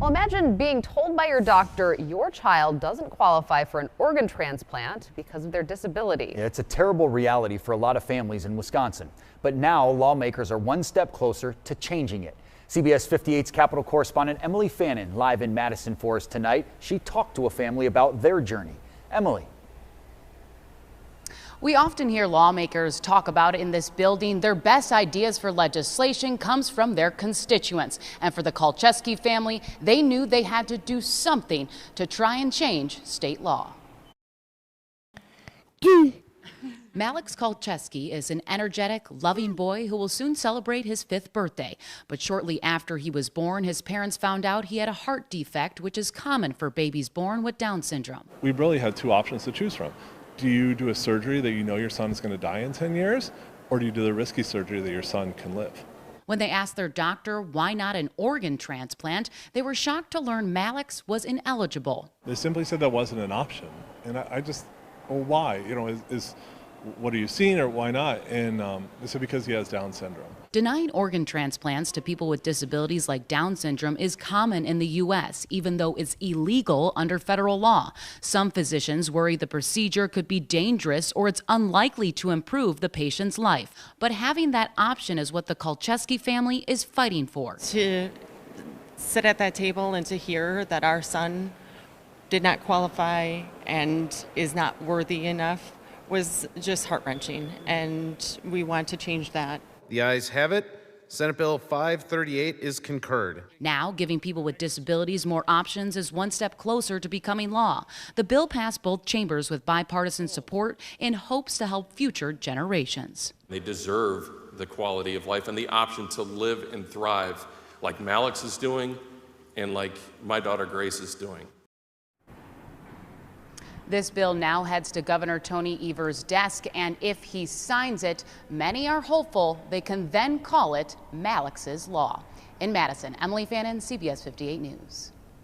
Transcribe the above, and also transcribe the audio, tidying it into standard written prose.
Well, imagine being told by your doctor your child doesn't qualify for an organ transplant because of their disability. Yeah, it's a terrible reality for a lot of families in Wisconsin. But now lawmakers are one step closer to changing it. CBS 58's Capitol correspondent Emily Fannin live in Madison for us tonight. She talked to a family about their journey. Emily. We often hear lawmakers talk about in this building their best ideas for legislation comes from their constituents. And for the Kolcheski family, they knew they had to do something to try and change state law. Malex Kolcheski is an energetic, loving boy who will soon celebrate his 5th birthday. But shortly after he was born, his parents found out he had a heart defect, which is common for babies born with Down syndrome. We really had two options to choose from. Do you do a surgery that you know your son is going to die in 10 years, or do you do the risky surgery that your son can live? When they asked their doctor why not an organ transplant, they were shocked to learn Malex was ineligible. They simply said that wasn't an option. And I just, well, why? You know, what are you seeing, or why not? And they said because he has Down syndrome. Denying organ transplants to people with disabilities like Down syndrome is common in the U.S., even though it's illegal under federal law. Some physicians worry the procedure could be dangerous or it's unlikely to improve the patient's life. But having that option is what the Kolcheski family is fighting for. To sit at that table and to hear that our son did not qualify and is not worthy enough was just heart-wrenching, and we want to change that. The ayes have it. Senate Bill 538 is concurred. Now, giving people with disabilities more options is one step closer to becoming law. The bill passed both chambers with bipartisan support in hopes to help future generations. They deserve the quality of life and the option to live and thrive like Malex is doing and like my daughter Grace is doing. This bill now heads to Governor Tony Evers' desk, and if he signs it, many are hopeful they can then call it Malex's Law. In Madison, Emily Fannin, CBS 58 News.